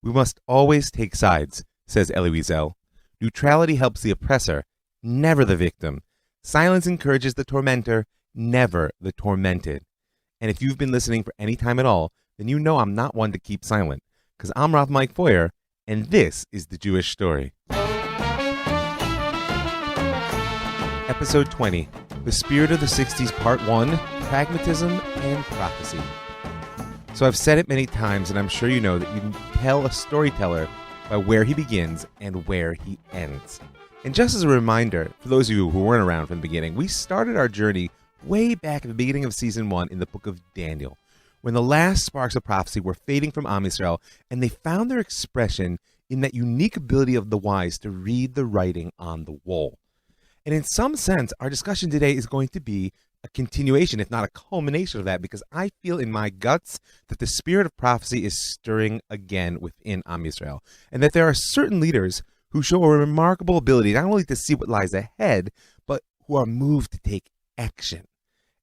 We must always take sides, says Elie Wiesel. Neutrality helps the oppressor, never the victim. Silence encourages the tormentor, never the tormented. And if you've been listening for any time at all, then you know I'm not one to keep silent, because I'm Rav Mike Feuer, and this is The Jewish Story. Episode 20, The Spirit of the 60s, Part 1, Pragmatism and Prophecy. So I've said it many times, and I'm sure you know that you can tell a storyteller by where he begins and where he ends. And just as a reminder, for those of you who weren't around from the beginning, we started our journey way back at the beginning of Season 1 in the book of Daniel, when the last sparks of prophecy were fading from Am Yisrael, and they found their expression in that unique ability of the wise to read the writing on the wall. And in some sense, our discussion today is going to be a continuation, if not a culmination of that, because I feel in my guts that the spirit of prophecy is stirring again within Am Yisrael, and that there are certain leaders who show a remarkable ability not only to see what lies ahead, but who are moved to take action.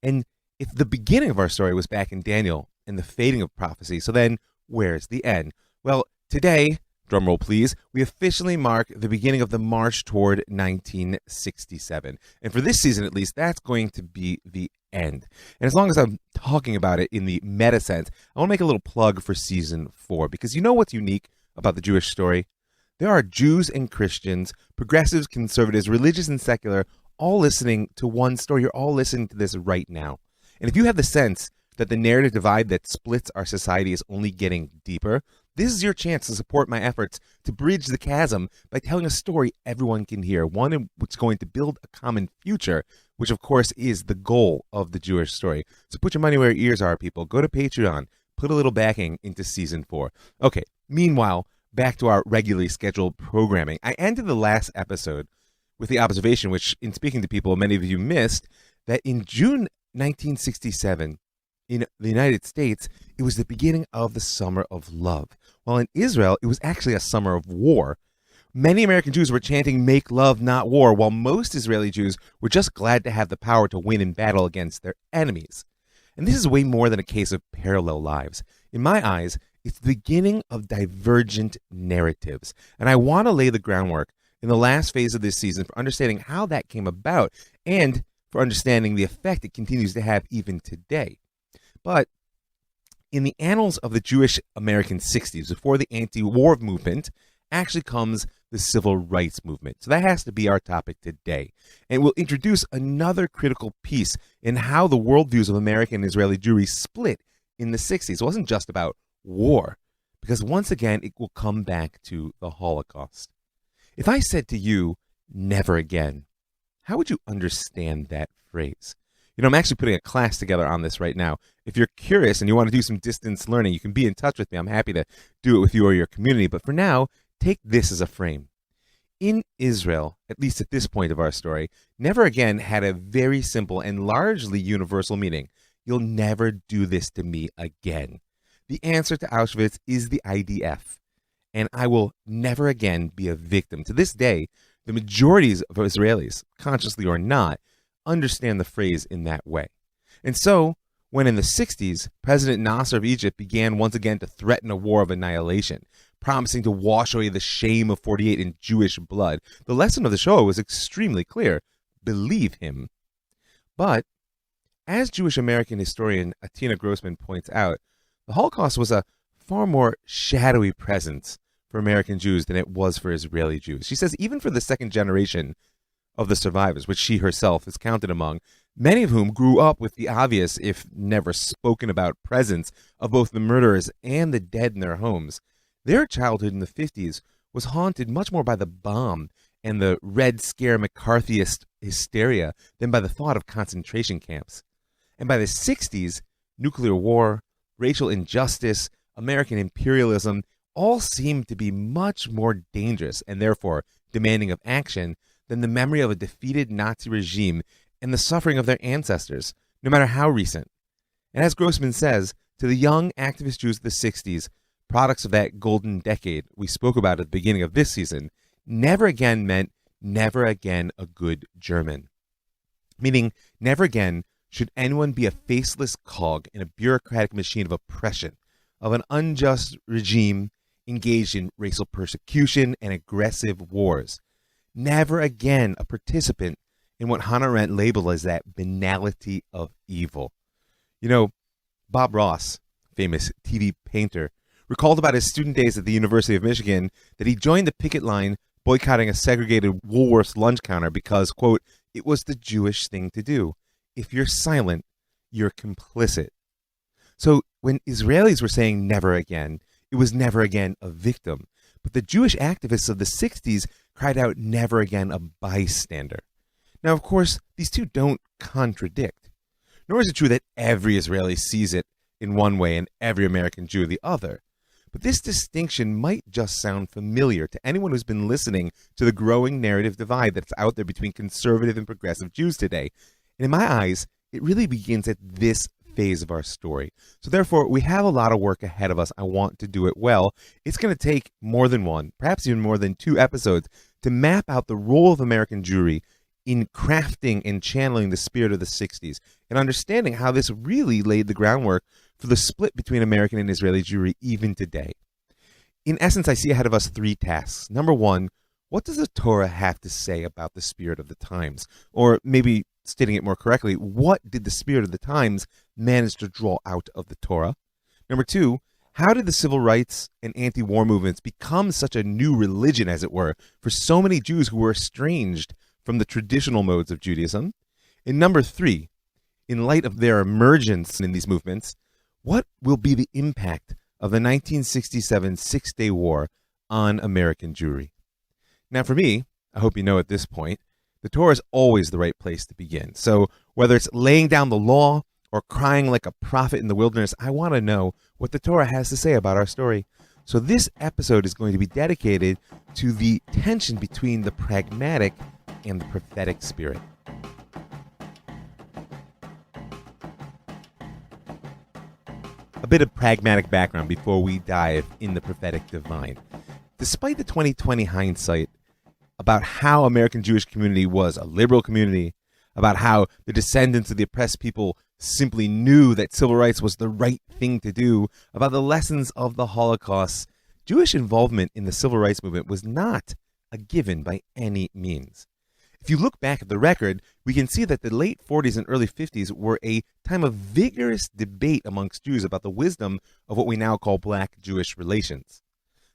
And if the beginning of our story was back in Daniel and the fading of prophecy, so then where's the end? Well, today, drumroll please, we officially mark the beginning of the march toward 1967. And for this season, at least, that's going to be the end. And as long as I'm talking about it in the meta sense, I want to make a little plug for Season 4, because you know what's unique about the Jewish story? There are Jews and Christians, progressives, conservatives, religious and secular, all listening to one story. You're all listening to this right now. And if you have the sense that the narrative divide that splits our society is only getting deeper, this is your chance to support my efforts to bridge the chasm by telling a story everyone can hear, one in which is going to build a common future, which of course is the goal of the Jewish story. So put your money where your ears are, people. Go to Patreon, put a little backing into Season 4. Okay, meanwhile, back to our regularly scheduled programming. I ended the last episode with the observation, which in speaking to people, many of you missed, that in June 1967, in the United States, it was the beginning of the Summer of Love. While in Israel, it was actually a summer of war. Many American Jews were chanting, "Make love, not war," while most Israeli Jews were just glad to have the power to win in battle against their enemies. And this is way more than a case of parallel lives. In my eyes, it's the beginning of divergent narratives. And I want to lay the groundwork in the last phase of this season for understanding how that came about and for understanding the effect it continues to have even today. But in the annals of the Jewish American 60s, before the anti-war movement, actually comes the civil rights movement. So that has to be our topic today. And we'll introduce another critical piece in how the worldviews of American and Israeli Jewry split in the 60s. It wasn't just about war, because once again, it will come back to the Holocaust. If I said to you, never again, how would you understand that phrase? You know, I'm actually putting a class together on this right now. If you're curious and you want to do some distance learning, you can be in touch with me. I'm happy to do it with you or your community. But for now, take this as a frame. In Israel, at least at this point of our story, never again had a very simple and largely universal meaning. You'll never do this to me again. The answer to Auschwitz is the IDF. And I will never again be a victim. To this day, the majorities of Israelis, consciously or not, understand the phrase in that way. And so, when in the 60s, President Nasser of Egypt began once again to threaten a war of annihilation, promising to wash away the shame of 48 in Jewish blood, the lesson of the Shoah was extremely clear. Believe him. But, as Jewish American historian Atina Grossman points out, the Holocaust was a far more shadowy presence for American Jews than it was for Israeli Jews. She says even for the second generation of the survivors, which she herself is counted among, many of whom grew up with the obvious, if never spoken about, presence of both the murderers and the dead in their homes, their childhood in the 50s was haunted much more by the bomb and the Red Scare McCarthyist hysteria than by the thought of concentration camps. And by the 60s, nuclear war, racial injustice, American imperialism all seemed to be much more dangerous and therefore demanding of action than the memory of a defeated Nazi regime and the suffering of their ancestors, no matter how recent. And as Grossman says, to the young activist Jews of the 60s, products of that golden decade we spoke about at the beginning of this season, never again meant never again a good German. Meaning, never again should anyone be a faceless cog in a bureaucratic machine of oppression, of an unjust regime engaged in racial persecution and aggressive wars. Never again a participant in what Hannah Arendt labeled as that banality of evil. You know, Bob Ross, famous TV painter, recalled about his student days at the University of Michigan that he joined the picket line boycotting a segregated Woolworth's lunch counter because, quote, it was the Jewish thing to do. If you're silent, you're complicit. So when Israelis were saying never again, it was never again a victim. But the Jewish activists of the 60s cried out never again a bystander. Now, of course, these two don't contradict. Nor is it true that every Israeli sees it in one way and every American Jew the other. But this distinction might just sound familiar to anyone who's been listening to the growing narrative divide that's out there between conservative and progressive Jews today. And in my eyes, it really begins at this phase of our story. So therefore, we have a lot of work ahead of us. I want to do it well. It's going to take more than one, perhaps even more than 2 episodes, to map out the role of American Jewry in crafting and channeling the spirit of the 60s and understanding how this really laid the groundwork for the split between American and Israeli Jewry even today. In essence, I see ahead of us 3 tasks. Number 1, what does the Torah have to say about the spirit of the times? Or maybe stating it more correctly, what did the spirit of the times manage to draw out of the Torah? Number 2, how did the civil rights and anti-war movements become such a new religion, as it were, for so many Jews who were estranged from the traditional modes of Judaism? And number 3, in light of their emergence in these movements, what will be the impact of the 1967 Six-Day War on American Jewry? Now for me, I hope you know at this point, the Torah is always the right place to begin. So whether it's laying down the law or crying like a prophet in the wilderness, I want to know what the Torah has to say about our story. So this episode is going to be dedicated to the tension between the pragmatic and the prophetic spirit. A bit of pragmatic background before we dive in the prophetic divine. Despite the 2020 hindsight about how American Jewish community was a liberal community, about how the descendants of the oppressed people simply knew that civil rights was the right thing to do, about the lessons of the Holocaust, Jewish involvement in the civil rights movement was not a given by any means. If you look back at the record, we can see that the late 40s and early 50s were a time of vigorous debate amongst Jews about the wisdom of what we now call black-Jewish relations.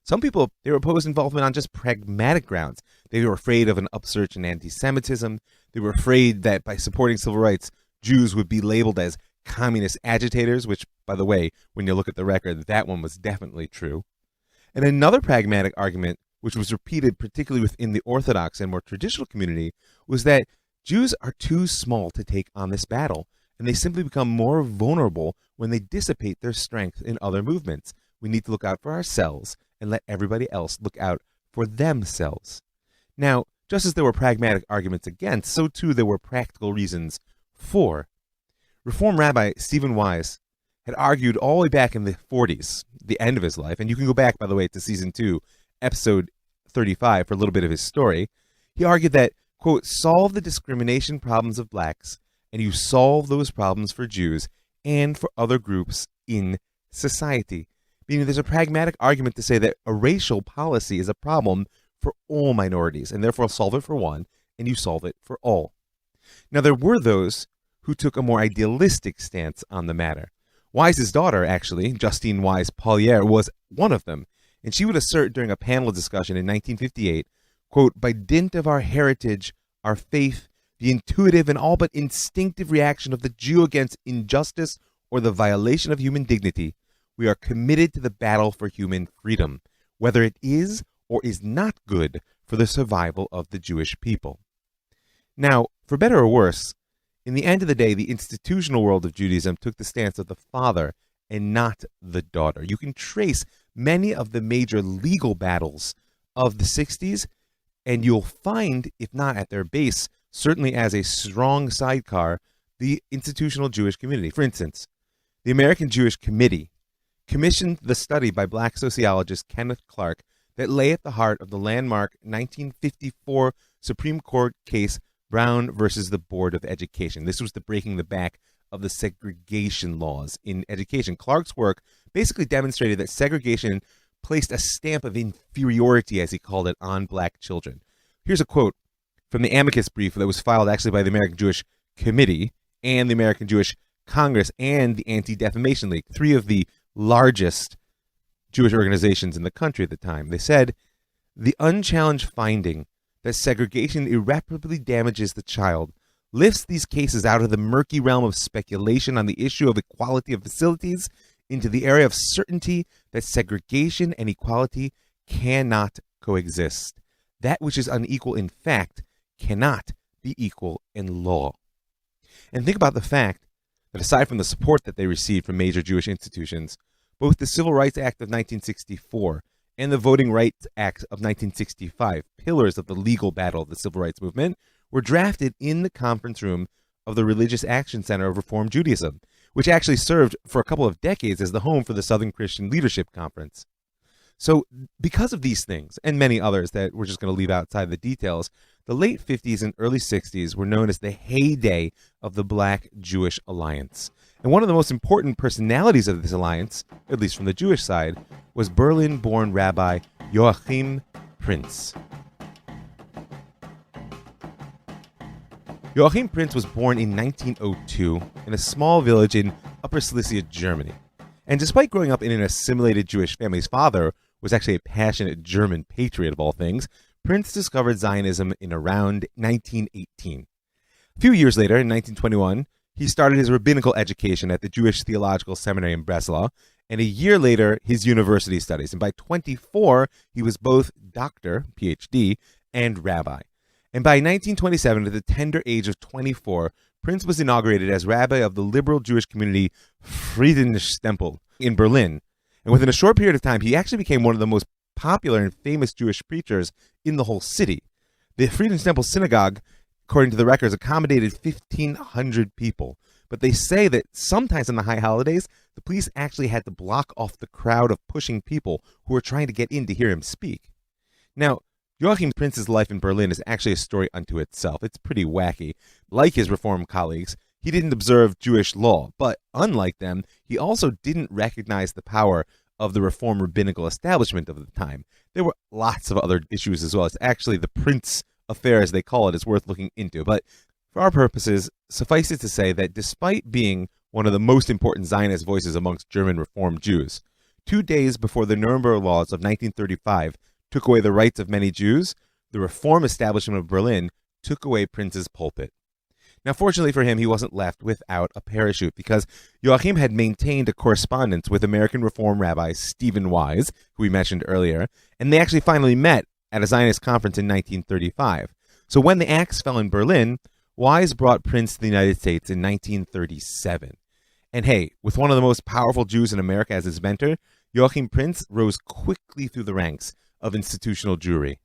Some people, they were opposed involvement on just pragmatic grounds. They were afraid of an upsurge in anti-Semitism. They were afraid that by supporting civil rights, Jews would be labeled as communist agitators, which, by the way, when you look at the record, that one was definitely true. And another pragmatic argument, which was repeated particularly within the Orthodox and more traditional community, was that Jews are too small to take on this battle, and they simply become more vulnerable when they dissipate their strength in other movements. We need to look out for ourselves and let everybody else look out for themselves. Now, just as there were pragmatic arguments against, so too there were practical reasons for. Reform Rabbi Stephen Wise had argued all the way back in the 40s, the end of his life, and you can go back, by the way, to season 2, episode 35 for a little bit of his story. He argued that, quote, solve the discrimination problems of blacks, and you solve those problems for Jews and for other groups in society. Meaning there's a pragmatic argument to say that a racial policy is a problem for all minorities, and therefore solve it for one, and you solve it for all. Now, there were those who took a more idealistic stance on the matter. Wise's daughter, actually, Justine Wise Paulier, was one of them, and she would assert during a panel discussion in 1958, quote, by dint of our heritage, our faith, the intuitive and all but instinctive reaction of the Jew against injustice or the violation of human dignity, we are committed to the battle for human freedom, whether it is or is not good for the survival of the Jewish people. Now, for better or worse, in the end of the day, the institutional world of Judaism took the stance of the father and not the daughter. You can trace many of the major legal battles of the 60s, and you'll find, if not at their base, certainly as a strong sidecar, the institutional Jewish community. For instance, the American Jewish Committee commissioned the study by black sociologist Kenneth Clark that lay at the heart of the landmark 1954 Supreme Court case Brown versus the Board of Education. This was the breaking the back of the segregation laws in education. Clark's work basically demonstrated that segregation placed a stamp of inferiority, as he called it, on black children. Here's a quote from the amicus brief that was filed actually by the American Jewish Committee and the American Jewish Congress and the Anti-Defamation League, three of the largest Jewish organizations in the country at the time. They said, "The unchallenged finding that segregation irreparably damages the child lifts these cases out of the murky realm of speculation on the issue of equality of facilities into the area of certainty that segregation and equality cannot coexist. That which is unequal in fact cannot be equal in law." And think about the fact that aside from the support that they received from major Jewish institutions, both the Civil Rights Act of 1964 and the Voting Rights Act of 1965, pillars of the legal battle of the civil rights movement, were drafted in the conference room of the Religious Action Center of Reform Judaism, which actually served for a couple of decades as the home for the Southern Christian Leadership Conference. So because of these things, and many others that we're just going to leave outside the details, the late 50s and early 60s were known as the heyday of the Black-Jewish Alliance. And one of the most important personalities of this alliance, at least from the Jewish side, was Berlin-born Rabbi Joachim Prinz. Joachim Prinz was born in 1902 in a small village in Upper Silesia, Germany. And despite growing up in an assimilated Jewish family, his father was actually a passionate German patriot of all things. Prinz discovered Zionism in around 1918. A few years later, in 1921, he started his rabbinical education at the Jewish Theological Seminary in Breslau, and a year later, his university studies. And by 24, he was both doctor, PhD, and rabbi. And by 1927, at the tender age of 24, Prinz was inaugurated as rabbi of the liberal Jewish community Friedenstemple in Berlin. And within a short period of time, he actually became one of the most popular and famous Jewish preachers in the whole city. The Friedenstemple synagogue, according to the records, accommodated 1,500 people. But they say that sometimes on the high holidays, the police actually had to block off the crowd of pushing people who were trying to get in to hear him speak. Now, Joachim Prinz's life in Berlin is actually a story unto itself. It's pretty wacky. Like his Reform colleagues, he didn't observe Jewish law, but unlike them, he also didn't recognize the power of the Reform rabbinical establishment of the time. There were lots of other issues as well. It's actually the Prinz affair, as they call it, is worth looking into. But for our purposes, suffice it to say that despite being one of the most important Zionist voices amongst German Reform Jews, 2 days before the Nuremberg Laws of 1935 took away the rights of many Jews, the Reform establishment of Berlin took away Prinz's pulpit. Now, fortunately for him, he wasn't left without a parachute, because Joachim had maintained a correspondence with American Reform Rabbi Stephen Wise, who we mentioned earlier, and they actually finally met at a Zionist conference in 1935. So when the axe fell in Berlin, Wise brought Prinz to the United States in 1937. And hey, with one of the most powerful Jews in America as his mentor, Joachim Prinz rose quickly through the ranks of institutional Jewry.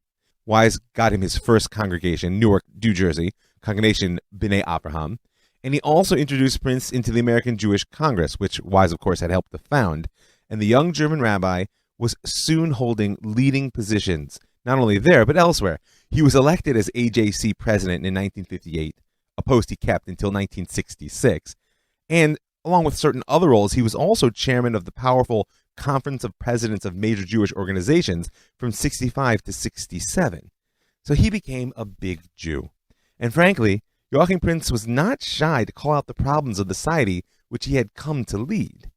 Wise got him his first congregation, Newark, New Jersey, Congregation B'nai Abraham, and he also introduced Prinz into the American Jewish Congress, which Wise, of course, had helped to found, and the young German rabbi was soon holding leading positions, not only there, but elsewhere. He was elected as AJC president in 1958, a post he kept until 1966, and along with certain other roles, he was also chairman of the powerful Conference of Presidents of Major Jewish Organizations from 65 to 67. So he became a big Jew. And frankly, Joachim Prinz was not shy to call out the problems of the society which he had come to lead.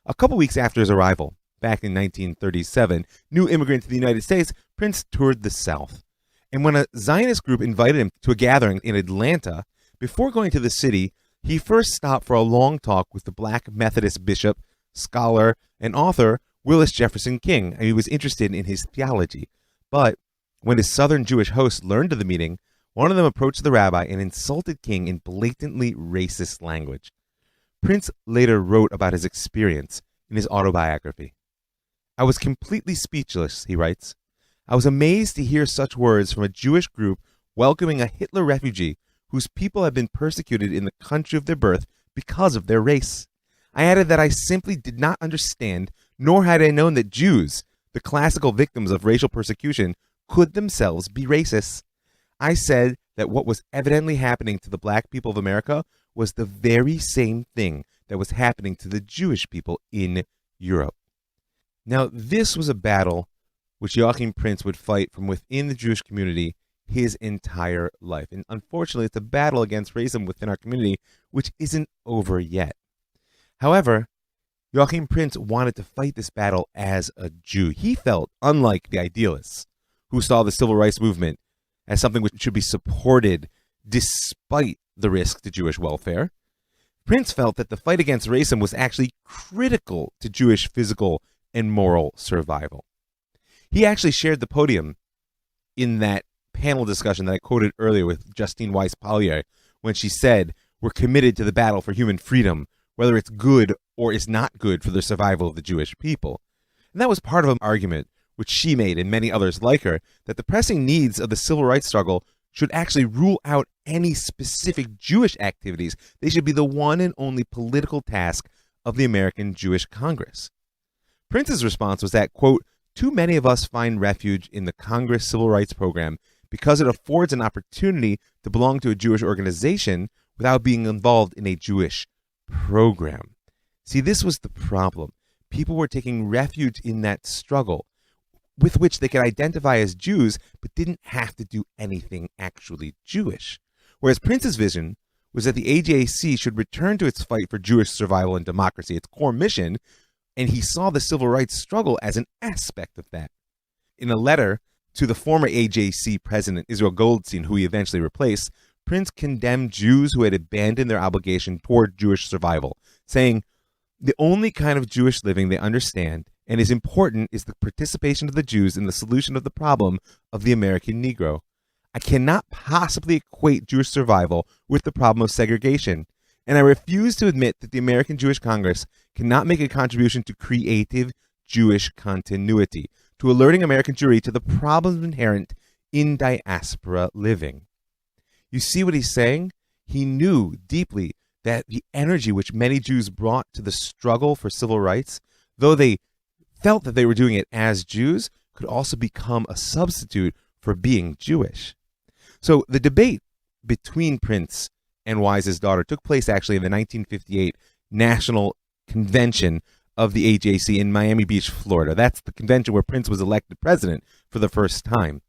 A couple weeks after his arrival, back in 1937, new immigrant to the United States, Prinz toured the South. And when a Zionist group invited him to a gathering in Atlanta, before going to the city, he first stopped for a long talk with the Black Methodist bishop, scholar, and author Willis Jefferson King, and he was interested in his theology. But when his Southern Jewish hosts learned of the meeting, one of them approached the rabbi and insulted King in blatantly racist language. Prinz later wrote about his experience in his autobiography. "I was completely speechless," he writes. "I was amazed to hear such words from a Jewish group welcoming a Hitler refugee whose people have been persecuted in the country of their birth because of their race. I added that I simply did not understand, nor had I known that Jews, the classical victims of racial persecution, could themselves be racists. I said that what was evidently happening to the black people of America was the very same thing that was happening to the Jewish people in Europe." Now, this was a battle which Joachim Prinz would fight from within the Jewish community his entire life. And unfortunately, it's a battle against racism within our community, which isn't over yet. However, Joachim Prinz wanted to fight this battle as a Jew. He felt, unlike the idealists, who saw the civil rights movement as something which should be supported despite the risk to Jewish welfare, Prinz felt that the fight against racism was actually critical to Jewish physical and moral survival. He actually shared the podium in that panel discussion that I quoted earlier with Justine Weiss-Pollier when she said, "We're committed to the battle for human freedom, whether it's good or is not good for the survival of the Jewish people." And that was part of an argument which she made and many others like her, that the pressing needs of the civil rights struggle should actually rule out any specific Jewish activities. They should be the one and only political task of the American Jewish Congress. Prince's response was that, quote, "Too many of us find refuge in the Congress Civil Rights Program because it affords an opportunity to belong to a Jewish organization without being involved in a Jewish program." See, this was the problem. People were taking refuge in that struggle with which they could identify as Jews, but didn't have to do anything actually Jewish. Whereas Prince's vision was that the AJC should return to its fight for Jewish survival and democracy, its core mission, and he saw the civil rights struggle as an aspect of that. In a letter to the former AJC president, Israel Goldstein, who he eventually replaced, Prince condemned Jews who had abandoned their obligation toward Jewish survival, saying, "The only kind of Jewish living they understand and is important is the participation of the Jews in the solution of the problem of the American Negro. I cannot possibly equate Jewish survival with the problem of segregation, and I refuse to admit that the American Jewish Congress cannot make a contribution to creative Jewish continuity, to alerting American Jewry to the problems inherent in diaspora living." You see what he's saying? He knew deeply that the energy which many Jews brought to the struggle for civil rights, though they felt that they were doing it as Jews, could also become a substitute for being Jewish. So the debate between Prince and Wise's daughter took place actually in the 1958 National Convention of the AJC in Miami Beach, Florida. That's the convention where Prince was elected president for the first time.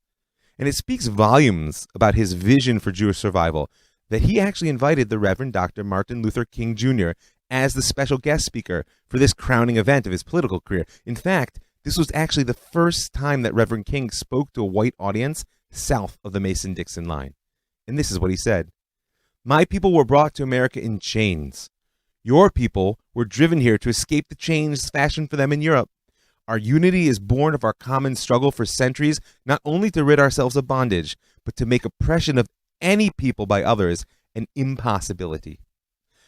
And it speaks volumes about his vision for Jewish survival that he actually invited the Reverend Dr. Martin Luther King Jr. as the special guest speaker for this crowning event of his political career. In fact, this was actually the first time that Reverend King spoke to a white audience south of the Mason-Dixon line. And this is what he said: "My people were brought to America in chains. Your people were driven here to escape the chains fashioned for them in Europe. Our unity is born of our common struggle for centuries, not only to rid ourselves of bondage, but to make oppression of any people by others an impossibility."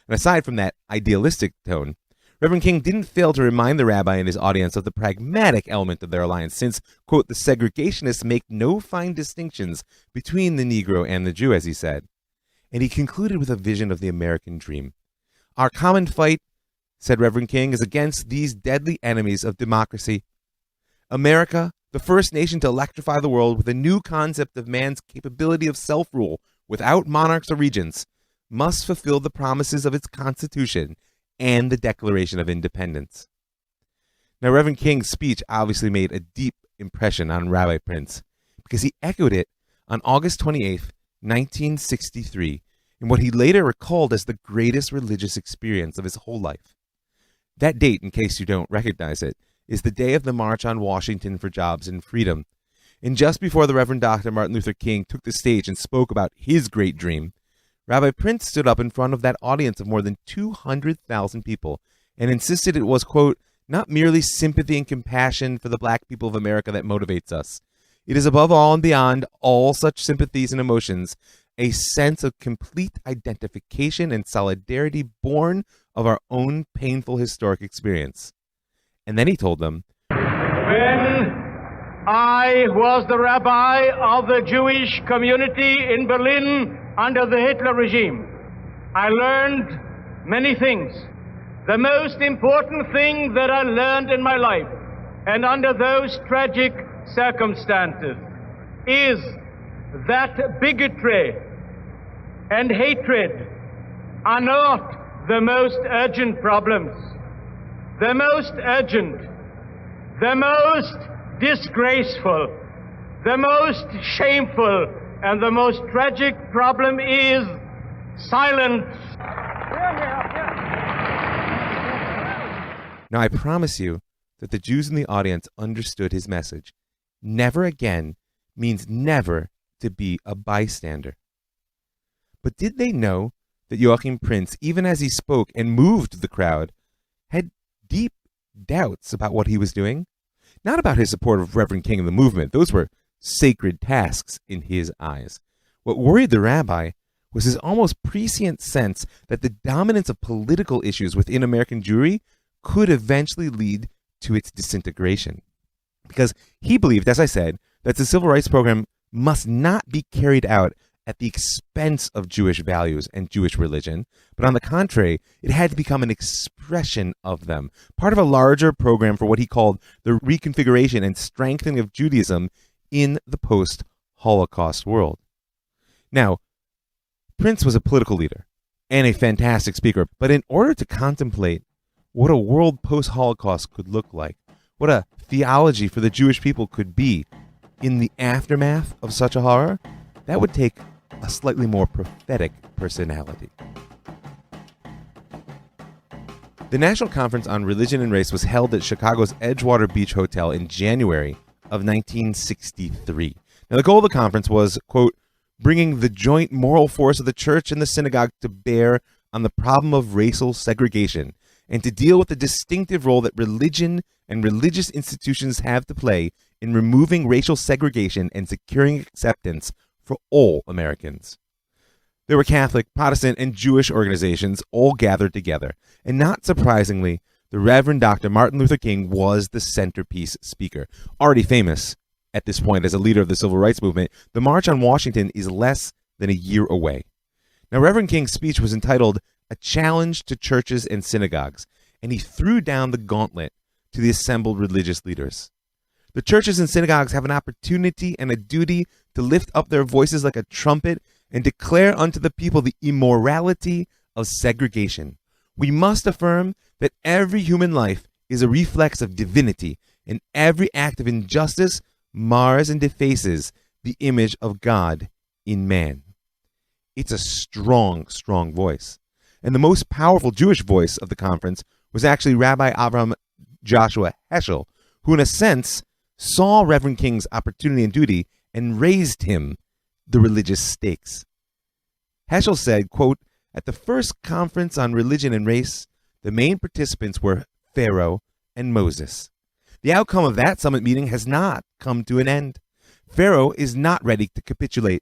And aside from that idealistic tone, Reverend King didn't fail to remind the rabbi and his audience of the pragmatic element of their alliance, since, quote, "the segregationists make no fine distinctions between the Negro and the Jew," as he said. And he concluded with a vision of the American dream. "Our common fight," said Reverend King, "is against these deadly enemies of democracy. America, the first nation to electrify the world with a new concept of man's capability of self-rule without monarchs or regents, must fulfill the promises of its Constitution and the Declaration of Independence." Now, Reverend King's speech obviously made a deep impression on Rabbi Prince because he echoed it on August 28th, 1963, in what he later recalled as the greatest religious experience of his whole life. That date, in case you don't recognize it, is the day of the March on Washington for Jobs and Freedom. And just before the Reverend Dr. Martin Luther King took the stage and spoke about his great dream, Rabbi Prince stood up in front of that audience of more than 200,000 people and insisted it was, quote, "not merely sympathy and compassion for the black people of America that motivates us. It is above all and beyond all such sympathies and emotions, a sense of complete identification and solidarity born of our own painful historic experience." And then he told them, "When I was the rabbi of the Jewish community in Berlin under the Hitler regime, I learned many things. The most important thing that I learned in my life, and under those tragic circumstances, is that bigotry and hatred are not the most urgent problems. The most urgent, The most disgraceful, the most shameful, and the most tragic problem is silence. Now, I promise you that the Jews in the audience understood his message. Never again means never to be a bystander. But did they know that Joachim Prinz, even as he spoke and moved the crowd, had deep doubts about what he was doing? Not about his support of Reverend King and the movement. Those were sacred tasks in his eyes. What worried the rabbi was his almost prescient sense that the dominance of political issues within American Jewry could eventually lead to its disintegration. Because he believed, as I said, that the civil rights program must not be carried out at the expense of Jewish values and Jewish religion, but on the contrary, it had to become an expression of them, part of a larger program for what he called the reconfiguration and strengthening of Judaism in the post-Holocaust world. Now, Prinz was a political leader and a fantastic speaker, but in order to contemplate what a world post-Holocaust could look like, what a theology for the Jewish people could be in the aftermath of such a horror, that would take a slightly more prophetic personality. The National Conference on Religion and Race was held at Chicago's Edgewater Beach Hotel in January of 1963. Now, the goal of the conference was, quote, bringing the joint moral force of the church and the synagogue to bear on the problem of racial segregation and to deal with the distinctive role that religion and religious institutions have to play in removing racial segregation and securing acceptance for all Americans. There were Catholic, Protestant, and Jewish organizations all gathered together, and not surprisingly, the Reverend Dr. Martin Luther King was the centerpiece speaker. Already famous at this point as a leader of the civil rights movement, the March on Washington is less than a year away. Now, Reverend King's speech was entitled A Challenge to Churches and Synagogues, and he threw down the gauntlet to the assembled religious leaders. The churches and synagogues have an opportunity and a duty to lift up their voices like a trumpet and declare unto the people the immorality of segregation. We must affirm that every human life is a reflex of divinity, and every act of injustice mars and defaces the image of God in man. It's a strong, strong voice. And the most powerful Jewish voice of the conference was actually Rabbi Avraham Joshua Heschel, who in a sense saw Reverend King's opportunity and duty and raised him the religious stakes. Heschel said, quote, at the first conference on religion and race, the main participants were Pharaoh and Moses. The outcome of that summit meeting has not come to an end. Pharaoh is not ready to capitulate.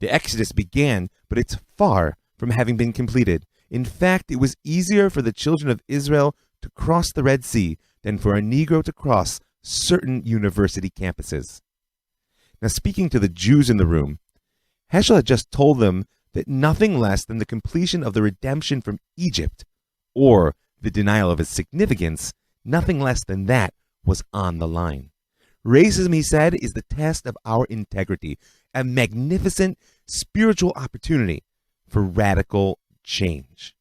The Exodus began, but it's far from having been completed. In fact, it was easier for the children of Israel to cross the Red Sea than for a Negro to cross certain university campuses. Now, speaking to the Jews in the room, Heschel had just told them that nothing less than the completion of the redemption from Egypt, or the denial of its significance, nothing less than that was on the line. Racism, he said, is the test of our integrity, a magnificent spiritual opportunity for radical change.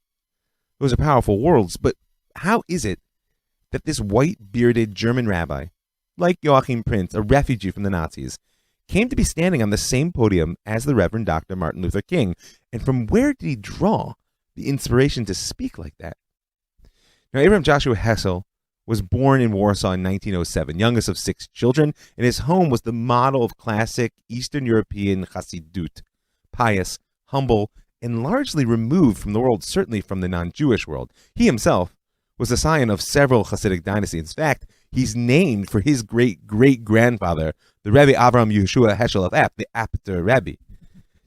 Those are powerful words, but how is it that this white-bearded German rabbi, like Joachim Prinz, a refugee from the Nazis, came to be standing on the same podium as the Reverend Dr. Martin Luther King? And from where did he draw the inspiration to speak like that? Now, Abraham Joshua Heschel was born in Warsaw in 1907, youngest of 6 children, and his home was the model of classic Eastern European Chassidut, pious, humble, and largely removed from the world, certainly from the non-Jewish world. He himself was a scion of several Hasidic dynasties. In fact, he's named for his great-great-grandfather, the Rebbe Avraham Yehoshua Heschel of App, the Apter Rebbe.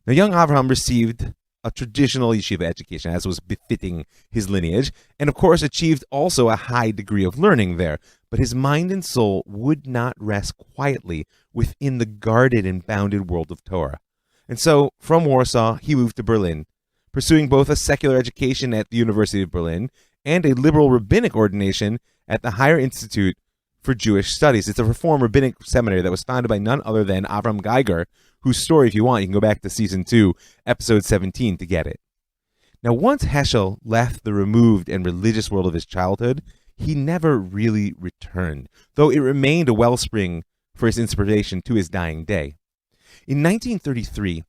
Now, young Avraham received a traditional yeshiva education, as was befitting his lineage, and of course achieved also a high degree of learning there. But his mind and soul would not rest quietly within the guarded and bounded world of Torah. And so, from Warsaw, he moved to Berlin, pursuing both a secular education at the University of Berlin and a liberal rabbinic ordination at the Higher Institute for Jewish Studies. It's a reform rabbinic seminary that was founded by none other than Avram Geiger, whose story, if you want, you can go back to Season 2, Episode 17 to get it. Now, once Heschel left the removed and religious world of his childhood, he never really returned, though it remained a wellspring for his inspiration to his dying day. In 1933,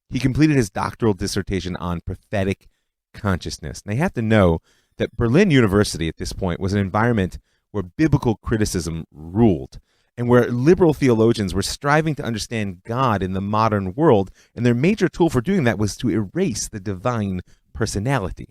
he completed his doctoral dissertation on prophetic consciousness. Now, you have to know that Berlin University at this point was an environment where biblical criticism ruled, and where liberal theologians were striving to understand God in the modern world, and their major tool for doing that was to erase the divine personality.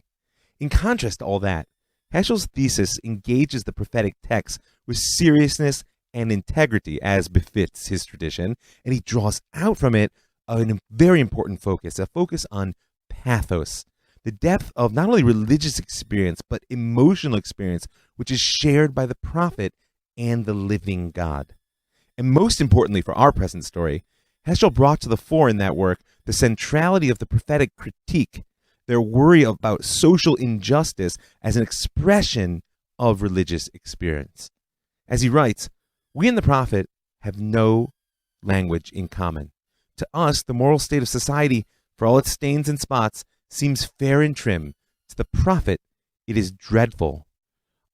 In contrast to all that, Heschel's thesis engages the prophetic text with seriousness and integrity, as befits his tradition, and he draws out from it a very important focus, a focus on pathos, the depth of not only religious experience, but emotional experience, which is shared by the prophet and the living God. And most importantly for our present story, Heschel brought to the fore in that work the centrality of the prophetic critique, their worry about social injustice as an expression of religious experience. As he writes, "We and the prophet have no language in common. To us, the moral state of society, for all its stains and spots, seems fair and trim. To the prophet, it is dreadful.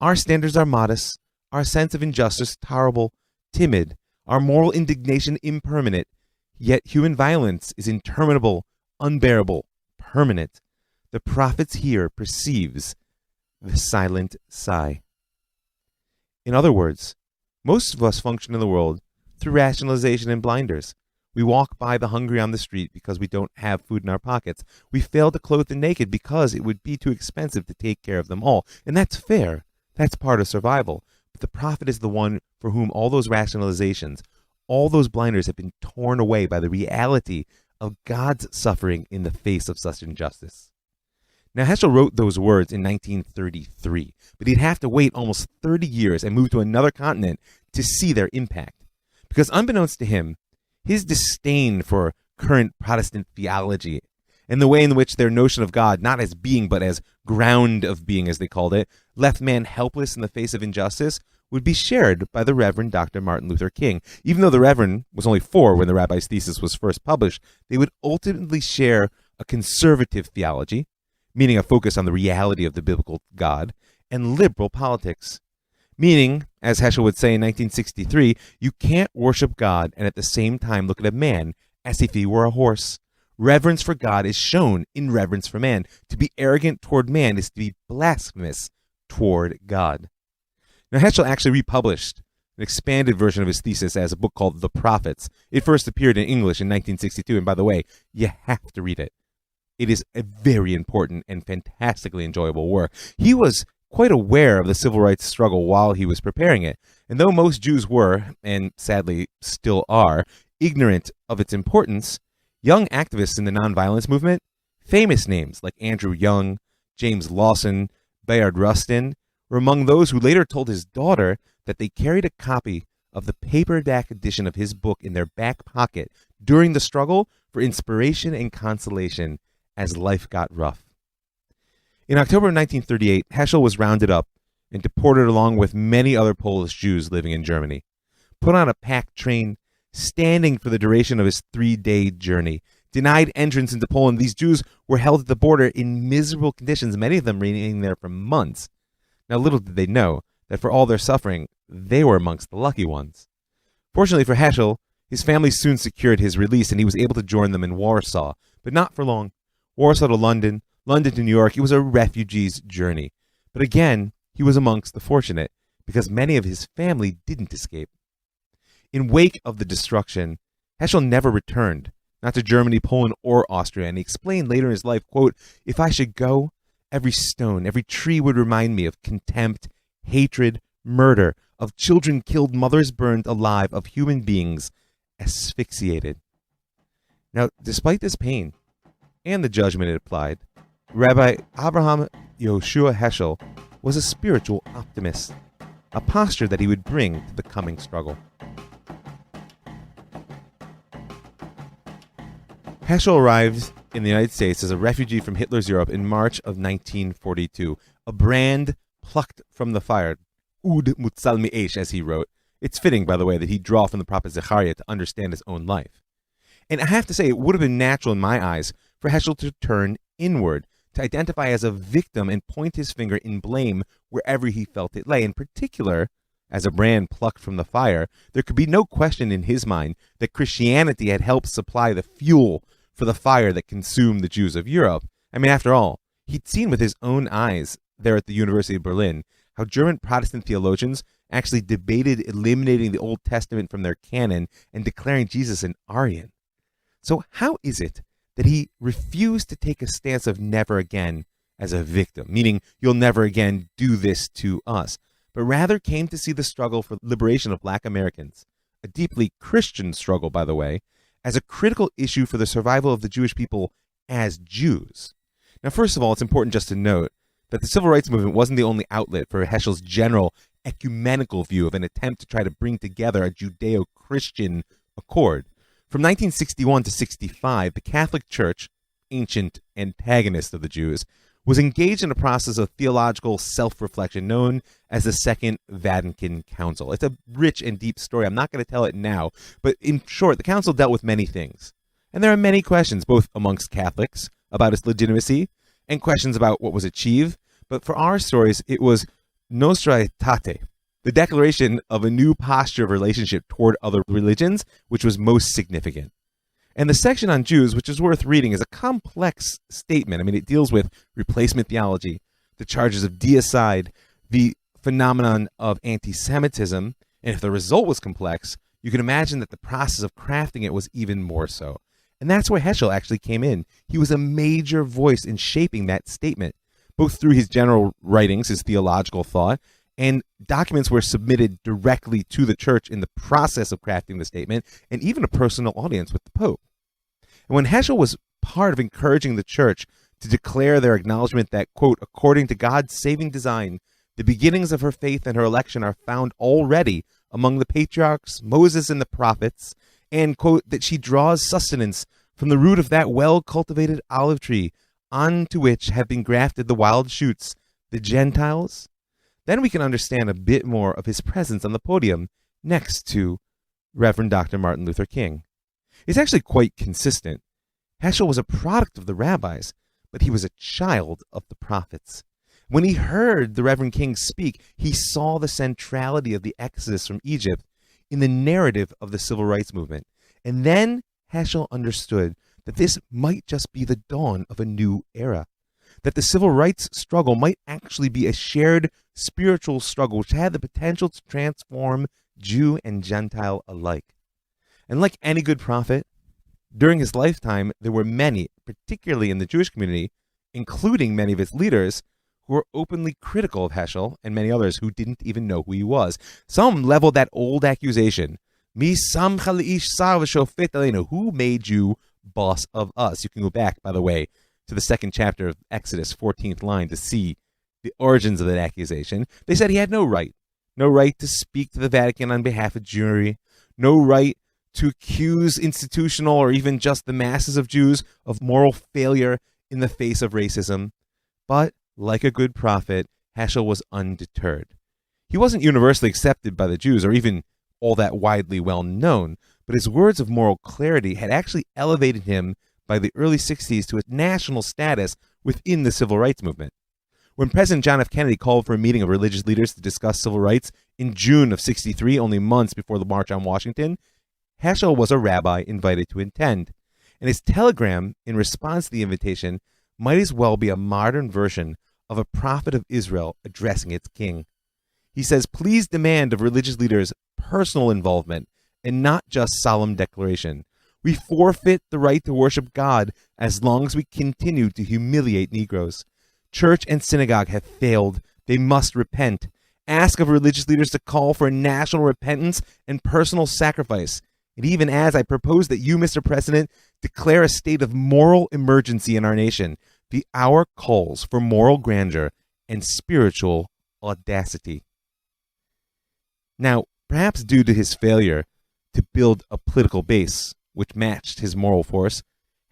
Our standards are modest, our sense of injustice tolerable, timid, our moral indignation impermanent, yet human violence is interminable, unbearable, permanent. The prophet's ear perceives the silent sigh." In other words, most of us function in the world through rationalization and blinders. We walk by the hungry on the street because we don't have food in our pockets. We fail to clothe the naked because it would be too expensive to take care of them all. And that's fair. That's part of survival. But the prophet is the one for whom all those rationalizations, all those blinders have been torn away by the reality of God's suffering in the face of such injustice. Now, Heschel wrote those words in 1933, but he'd have to wait almost 30 years and move to another continent to see their impact. Because unbeknownst to him, his disdain for current Protestant theology and the way in which their notion of God, not as being but as ground of being, as they called it, left man helpless in the face of injustice, would be shared by the Reverend Dr. Martin Luther King. Even though the Reverend was only 4 when the rabbi's thesis was first published, they would ultimately share a conservative theology, meaning a focus on the reality of the biblical God, and liberal politics, meaning, as Heschel would say in 1963, you can't worship God and at the same time look at a man as if he were a horse. Reverence for God is shown in reverence for man. To be arrogant toward man is to be blasphemous toward God. Now, Heschel actually republished an expanded version of his thesis as a book called The Prophets. It first appeared in English in 1962, and by the way, you have to read it. It is a very important and fantastically enjoyable work. He was quite aware of the civil rights struggle while he was preparing it, and though most Jews were, and sadly still are, ignorant of its importance, young activists in the nonviolence movement, famous names like Andrew Young, James Lawson, Bayard Rustin, were among those who later told his daughter that they carried a copy of the paperback edition of his book in their back pocket during the struggle for inspiration and consolation as life got rough. In October of 1938, Heschel was rounded up and deported along with many other Polish Jews living in Germany. Put on a packed train, standing for the duration of his 3-day journey. Denied entrance into Poland, these Jews were held at the border in miserable conditions, many of them remaining there for months. Now, little did they know that for all their suffering, they were amongst the lucky ones. Fortunately for Heschel, his family soon secured his release, and he was able to join them in Warsaw, but not for long. Warsaw to London, London to New York, it was a refugee's journey. But again, he was amongst the fortunate, because many of his family didn't escape. In wake of the destruction, Heschel never returned, not to Germany, Poland, or Austria, and he explained later in his life, quote, "If I should go, every stone, every tree would remind me of contempt, hatred, murder, of children killed, mothers burned alive, of human beings asphyxiated." Now, despite this pain and the judgment it applied, Rabbi Abraham Yoshua Heschel was a spiritual optimist, a posture that he would bring to the coming struggle. Heschel arrived in the United States as a refugee from Hitler's Europe in March of 1942, a brand plucked from the fire, Ud Mutzal Me'esh, as he wrote. It's fitting, by the way, that he draw from the prophet Zechariah to understand his own life. And I have to say, it would have been natural in my eyes for Heschel to turn inward, to identify as a victim and point his finger in blame wherever he felt it lay. In particular, as a brand plucked from the fire, there could be no question in his mind that Christianity had helped supply the fuel for the fire that consumed the Jews of Europe. I mean, after all, he'd seen with his own eyes there at the University of Berlin how German Protestant theologians actually debated eliminating the Old Testament from their canon and declaring Jesus an Arian. So how is it that he refused to take a stance of never again as a victim, meaning you'll never again do this to us, but rather came to see the struggle for liberation of Black Americans, a deeply Christian struggle, by the way, as a critical issue for the survival of the Jewish people as Jews? Now, first of all, it's important just to note that the Civil Rights Movement wasn't the only outlet for Heschel's general ecumenical view of an attempt to try to bring together a Judeo-Christian accord. From 1961 to 65, the Catholic Church, ancient antagonist of the Jews, was engaged in a process of theological self-reflection known as the Second Vatican Council. It's a rich and deep story. I'm not going to tell it now, but in short, the council dealt with many things. And there are many questions, both amongst Catholics, about its legitimacy, and questions about what was achieved. But for our stories, it was Nostra Aetate, the declaration of a new posture of relationship toward other religions, which was most significant. And the section on Jews, which is worth reading, is a complex statement. I mean, it deals with replacement theology, the charges of deicide, the phenomenon of anti-Semitism, and if the result was complex, you can imagine that the process of crafting it was even more so. And that's where Heschel actually came in. He was a major voice in shaping that statement, both through his general writings, his theological thought, and documents were submitted directly to the church in the process of crafting the statement, and even a personal audience with the Pope. And when Heschel was part of encouraging the church to declare their acknowledgement that, quote, according to God's saving design, the beginnings of her faith and her election are found already among the patriarchs, Moses and the prophets, and, quote, that she draws sustenance from the root of that well-cultivated olive tree onto which have been grafted the wild shoots, the Gentiles, then we can understand a bit more of his presence on the podium next to Reverend Dr. Martin Luther King. It's actually quite consistent. Heschel was a product of the rabbis, but he was a child of the prophets. When he heard the Reverend King speak, he saw the centrality of the exodus from Egypt in the narrative of the Civil Rights Movement. And then Heschel understood that this might just be the dawn of a new era, that the civil rights struggle might actually be a shared spiritual struggle which had the potential to transform Jew and Gentile alike. And like any good prophet, during his lifetime, there were many, particularly in the Jewish community, including many of its leaders, who were openly critical of Heschel, and many others who didn't even know who he was. Some leveled that old accusation, Mi samcha leish sar v'shofet aleinu, who made you boss of us? You can go back, by the way, to the second chapter of Exodus, 14th line, to see the origins of that accusation. They said he had no right to speak to the Vatican on behalf of Jewry, no right to accuse institutional or even just the masses of Jews of moral failure in the face of racism. But like a good prophet, Heschel was undeterred. He wasn't universally accepted by the Jews or even all that widely well known, but his words of moral clarity had actually elevated him by the early 60s to a national status within the civil rights movement. When President John F. Kennedy called for a meeting of religious leaders to discuss civil rights in June of 63, only months before the March on Washington, Heschel was a rabbi invited to attend, and his telegram in response to the invitation might as well be a modern version of a prophet of Israel addressing its king. He says, please demand of religious leaders personal involvement and not just solemn declaration. We forfeit the right to worship God as long as we continue to humiliate Negroes. Church and synagogue have failed. They must repent. Ask of religious leaders to call for national repentance and personal sacrifice. And even as I propose that you, Mr. President, declare a state of moral emergency in our nation, the hour calls for moral grandeur and spiritual audacity. Now, perhaps due to his failure to build a political base which matched his moral force,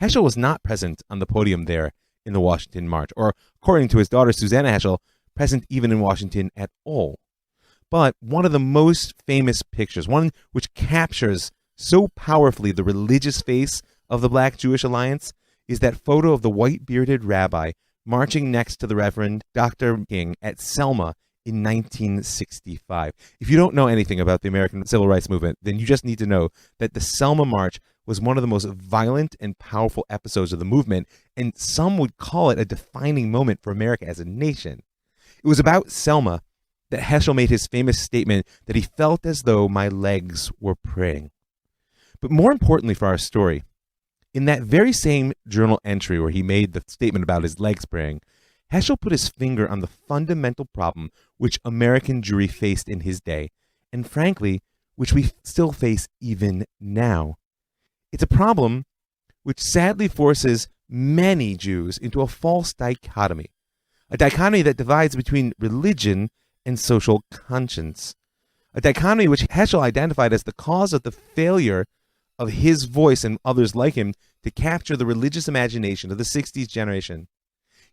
Heschel was not present on the podium there in the Washington March, or according to his daughter Susanna Heschel, present even in Washington at all. But one of the most famous pictures, one which captures so powerfully the religious face of the Black-Jewish alliance, is that photo of the white-bearded rabbi marching next to the Reverend Dr. King at Selma in 1965. If you don't know anything about the American Civil Rights Movement, then you just need to know that the Selma March was one of the most violent and powerful episodes of the movement, and some would call it a defining moment for America as a nation. It was about Selma that Heschel made his famous statement that he felt as though my legs were praying. But more importantly for our story, in that very same journal entry where he made the statement about his legs praying, Heschel put his finger on the fundamental problem which American Jewry faced in his day, and frankly, which we still face even now. It's a problem which sadly forces many Jews into a false dichotomy, a dichotomy that divides between religion and social conscience, a dichotomy which Heschel identified as the cause of the failure of his voice and others like him to capture the religious imagination of the 60s generation.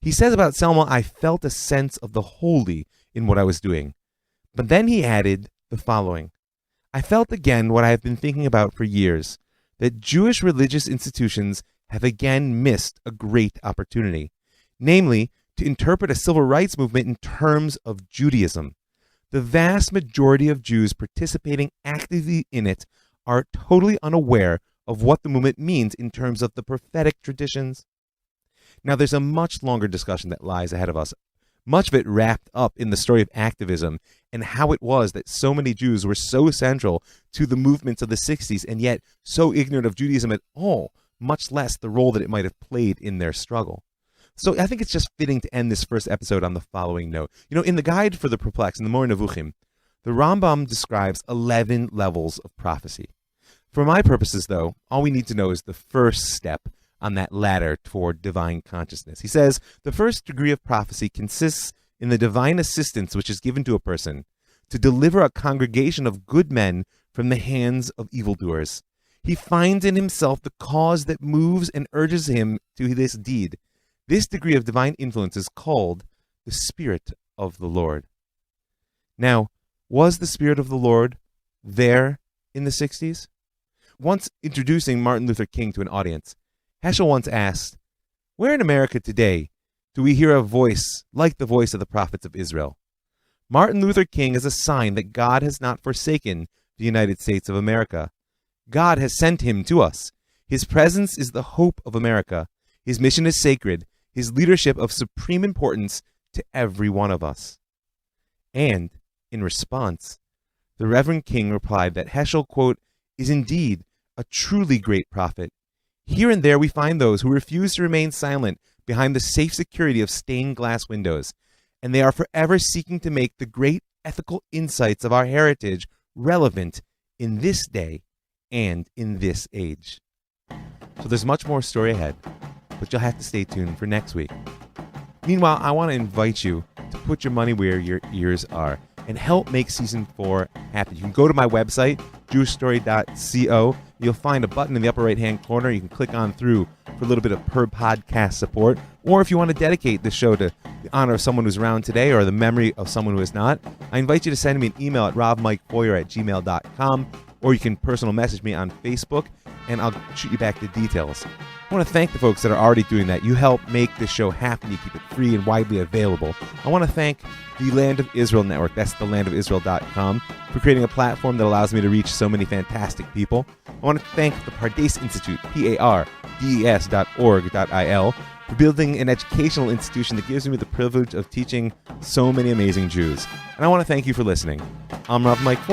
He says about Selma, I felt a sense of the holy in what I was doing. But then he added the following. I felt again what I have been thinking about for years, that Jewish religious institutions have again missed a great opportunity, namely to interpret a civil rights movement in terms of Judaism. The vast majority of Jews participating actively in it are totally unaware of what the movement means in terms of the prophetic traditions. Now, there's a much longer discussion that lies ahead of us, much of it wrapped up in the story of activism and how it was that so many Jews were so central to the movements of the 60s and yet so ignorant of Judaism at all, much less the role that it might have played in their struggle. So I think it's just fitting to end this first episode on the following note. You know, in the Guide for the Perplexed, in the Moreh Nevuchim, the Rambam describes 11 levels of prophecy. For my purposes, though, all we need to know is the first step on that ladder toward divine consciousness. He says, the first degree of prophecy consists in the divine assistance which is given to a person to deliver a congregation of good men from the hands of evildoers. He finds in himself the cause that moves and urges him to this deed. This degree of divine influence is called the Spirit of the Lord. Now, was the Spirit of the Lord there in the 60s? Once introducing Martin Luther King to an audience, Heschel once asked, where in America today do we hear a voice like the voice of the prophets of Israel? Martin Luther King is a sign that God has not forsaken the United States of America. God has sent him to us. His presence is the hope of America. His mission is sacred. His leadership of supreme importance to every one of us. And, in response, the Reverend King replied that Heschel, quote, is indeed a truly great prophet. Here and there we find those who refuse to remain silent behind the safe security of stained glass windows, and they are forever seeking to make the great ethical insights of our heritage relevant in this day and in this age. So there's much more story ahead, but you'll have to stay tuned for next week. Meanwhile, I want to invite you to put your money where your ears are and help make Season 4 happen. You can go to my website, jewishstory.co. You'll find a button in the upper right-hand corner. You can click on through for a little bit of per podcast support. Or if you want to dedicate the show to the honor of someone who's around today or the memory of someone who is not, I invite you to send me an email at robmikefoyer@gmail.com, or you can personal message me on Facebook, and I'll shoot you back the details. I want to thank the folks that are already doing that. You help make this show happen. You keep it free and widely available. I want to thank the Land of Israel Network, that's thelandofisrael.com, for creating a platform that allows me to reach so many fantastic people. I want to thank the Pardes Institute, pardes.org.il, for building an educational institution that gives me the privilege of teaching so many amazing Jews. And I want to thank you for listening. I'm Rav Mike Foyer.